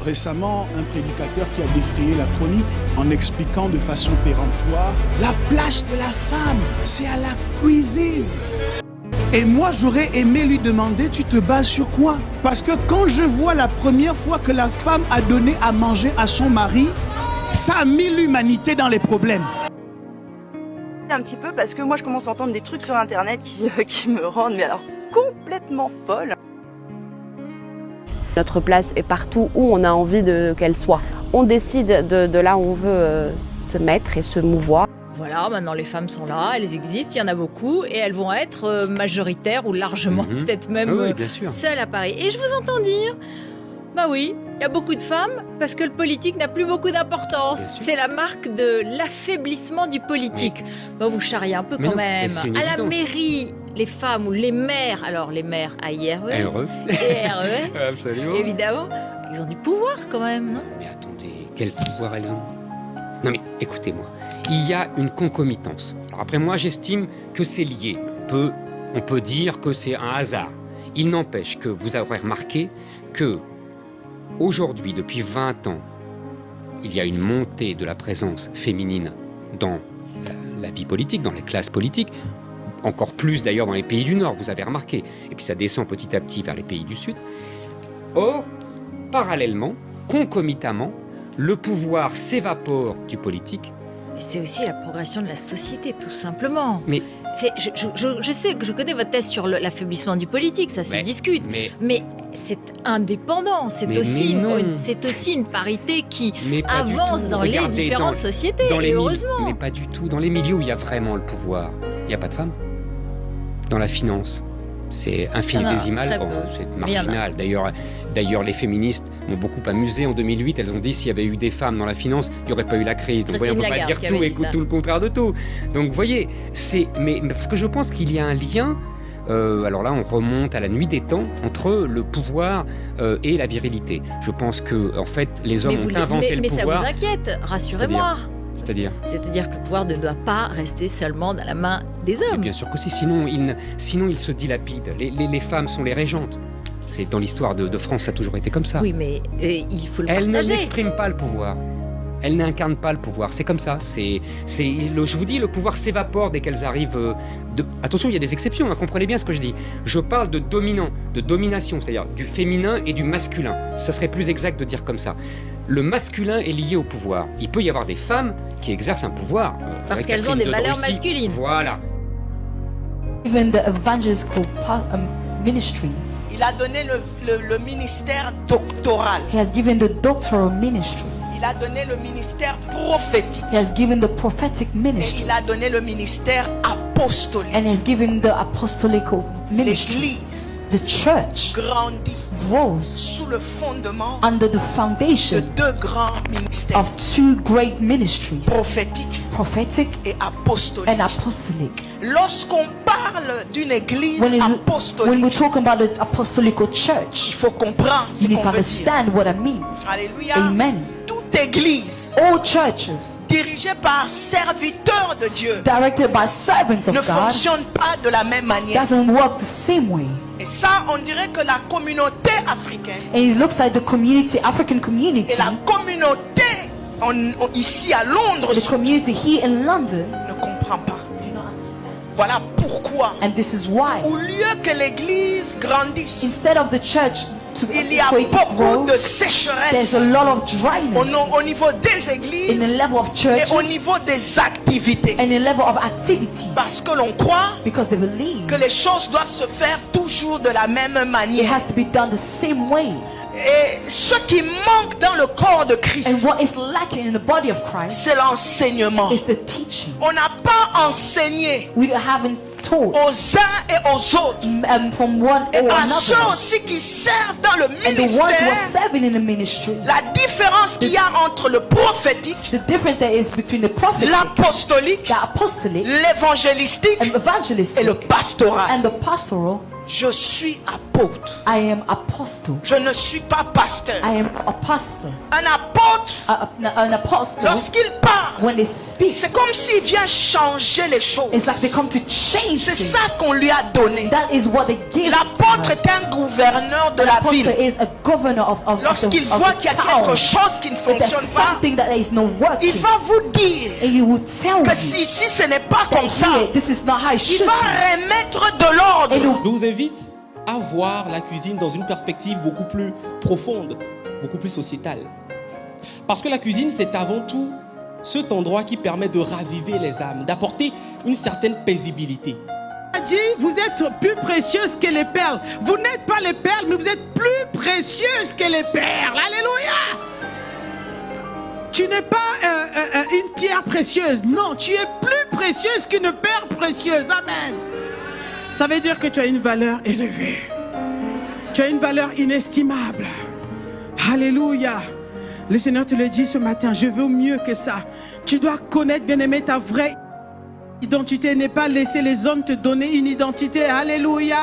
Récemment, un prédicateur qui a défrayé la chronique en expliquant de façon péremptoire la place de la femme, c'est à la cuisine. Et moi, j'aurais aimé lui demander, tu te bases sur quoi? Parce que quand je vois la première fois que la femme a donné à manger à son mari, ça a mis l'humanité dans les problèmes. Un petit peu parce que moi, je commence à entendre des trucs sur Internet qui me rendent mais alors complètement folle. Notre place est partout où on a envie qu'elle soit. On décide de là où on veut se mettre et se mouvoir. Voilà, maintenant les femmes sont là, elles existent, il y en a beaucoup et elles vont être majoritaires ou largement, peut-être même seules à Paris. Et je vous entends dire, bah oui, il y a beaucoup de femmes parce que le politique n'a plus beaucoup d'importance. C'est la marque de l'affaiblissement du politique. Oui. Bah, vous charriez un peu quand même. À la mairie, les femmes ou les maires, alors les maires AIRE et RES, absolument. Évidemment, ils ont du pouvoir quand même, non? Mais attendez, quel pouvoir elles ont? Non mais écoutez-moi, il y a une concomitance. Alors après moi j'estime que c'est lié. On peut dire que c'est un hasard. Il n'empêche que vous aurez remarqué que aujourd'hui, depuis 20 ans, il y a une montée de la présence féminine dans la vie politique, dans les classes politiques, encore plus d'ailleurs dans les pays du Nord, vous avez remarqué. Et puis ça descend petit à petit vers les pays du Sud. Or, parallèlement, concomitamment, le pouvoir s'évapore du politique. C'est aussi la progression de la société, tout simplement. Mais je sais que je connais votre thèse sur l'affaiblissement du politique, ça se discute. Mais c'est indépendant, c'est aussi une parité qui avance dans les différentes sociétés, et heureusement. Mais pas du tout. Dans les milieux où il y a vraiment le pouvoir, il n'y a pas de femmes. Dans la finance, c'est infinitésimal, c'est marginal. D'ailleurs, les féministes m'ont beaucoup amusé en 2008. Elles ont dit s'il y avait eu des femmes dans la finance, il n'y aurait pas eu la crise. Donc, voyez, on ne peut pas dire tout et tout le contraire de tout. Donc, vous voyez, mais parce que je pense qu'il y a un lien. Alors là, on remonte à la nuit des temps entre le pouvoir et la virilité. Je pense que, en fait, les hommes ont inventé le pouvoir. Mais ça vous inquiète, rassurez-moi. C'est-à-dire que le pouvoir ne doit pas rester seulement dans la main des hommes. Et bien sûr que si, sinon il se dilapide. Les femmes sont les régentes. C'est dans l'histoire de France, ça a toujours été comme ça. Oui, mais il faut le partager. Elles n'expriment pas le pouvoir. Elles n'incarnent pas le pouvoir. C'est comme ça. Je vous dis, le pouvoir s'évapore dès qu'elles arrivent. Attention, il y a des exceptions. Hein, comprenez bien ce que je dis. Je parle de dominant, de domination, c'est-à-dire du féminin et du masculin. Ça serait plus exact de dire comme ça. Le masculin est lié au pouvoir. Il peut y avoir des femmes qui exercent un pouvoir. Parce qu'elles ont des valeurs masculines. Voilà. Even the evangelical ministry. Il a donné le ministère doctoral. He has given the doctoral ministry. Il a donné le ministère prophétique. He has given the prophetic ministry. Et il a donné le ministère apostolique. And he has given the apostolical ministry. L'Église, the church, grandit, grows sous le fondement under the foundation de deux grands ministères, of two great ministries, prophétique et apostolique. And apostolic. Lorsqu'on parle d'une église apostolique, when we talk about the apostolical church, il faut comprendre ce qu'on veut dire. Understand what it means. Alléluia. Amen. Toute église, all churches, dirigée par serviteurs de Dieu, directed by servants of ne God, fonctionne pas de la même manière. Doesn't work the same way. Et ça, on dirait que la communauté africaine, and it looks like the community, African community, et la communauté ici à Londres, the community here in London, ne comprend pas. Voilà pourquoi, and this is why, au lieu que l'église grandisse, instead of the church to il y a beaucoup de sécheresse, there's a lot of dryness au niveau des églises, in the level of churches, et au niveau des activités, and the level of activities, parce que l'on croit because they believe que les choses doivent se faire toujours de la même manière. It has to be done the same way. Et ce qui manque dans le corps de Christ, and what is lacking in the body of Christ, c'est l'enseignement. Is the teaching. On n'a pas enseigné we haven't taught aux uns et aux autres, from one et or à another, ceux aussi qui servent dans le and the ones who are ministère, serving in the ministry, la différence qu'il y a entre le prophétique, the difference there is between the prophetic, l'apostolique, the apostolic, l'évangélistique and evangelistic, et le pastoral. and the pastoral. Je suis apôtre. I am apostle. Je ne suis pas pasteur. I am apostle. Un apôtre, An apostle, lorsqu'il parle, when they speak, c'est comme s'il vient changer les choses. it's like they come to change C'est things. ça qu'on lui a donné. That is what they give. L'apôtre est un gouverneur de la Apostle ville. is a governor of Lorsqu'il voit qu'il y a town. quelque chose qui ne If there's fonctionne pas, something that is not working, il va vous dire and he will tell que you si ce n'est pas that comme ça, here, this is not how it il should va be. remettre de l'ordre. And Je vous invite à voir la cuisine dans une perspective beaucoup plus profonde, beaucoup plus sociétale. Parce que la cuisine, c'est avant tout cet endroit qui permet de raviver les âmes, d'apporter une certaine paisibilité. Dit, vous êtes plus précieuses que les perles. Vous n'êtes pas les perles, mais vous êtes plus précieuses que les perles. Alléluia. Tu n'es pas une pierre précieuse. Non, tu es plus précieuse qu'une perle précieuse. Amen. Ça veut dire que tu as une valeur élevée. Tu as une valeur inestimable. Alléluia. Le Seigneur te le dit ce matin. Je veux mieux que ça. Tu dois connaître, bien-aimé, ta vraie identité. N'est pas laisser les hommes te donner une identité. Alléluia.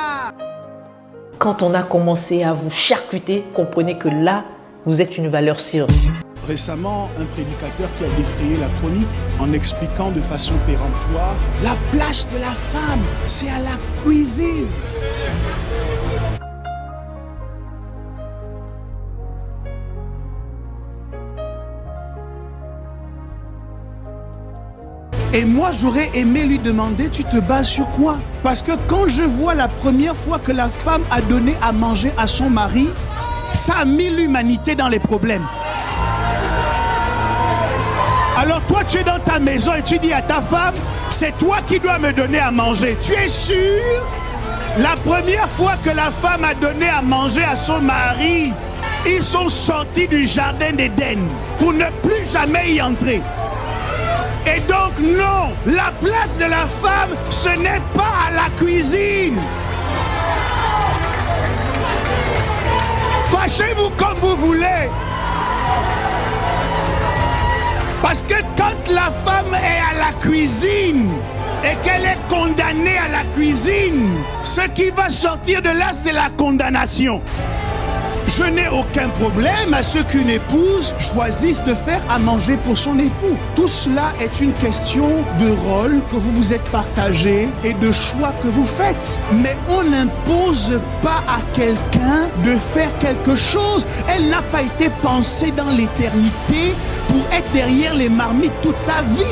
Quand on a commencé à vous charcuter, comprenez que là, vous êtes une valeur sûre. Récemment, un prédicateur qui a défrayé la chronique en expliquant de façon péremptoire la place de la femme, c'est à la cuisine. Et moi, j'aurais aimé lui demander, tu te bases sur quoi? Parce que quand je vois la première fois que la femme a donné à manger à son mari, ça a mis l'humanité dans les problèmes. Alors toi, tu es dans ta maison et tu dis à ta femme, c'est toi qui dois me donner à manger. Tu es sûr? La première fois que la femme a donné à manger à son mari, ils sont sortis du jardin d'Éden pour ne plus jamais y entrer. Et donc non, la place de la femme, ce n'est pas à la cuisine. Fâchez-vous comme vous voulez. Parce que quand la femme est à la cuisine et qu'elle est condamnée à la cuisine, ce qui va sortir de là, c'est la condamnation. Je n'ai aucun problème à ce qu'une épouse choisisse de faire à manger pour son époux. Tout cela est une question de rôle que vous vous êtes partagé et de choix que vous faites. Mais on n'impose pas à quelqu'un de faire quelque chose. Elle n'a pas été pensée dans l'éternité pour être derrière les marmites toute sa vie.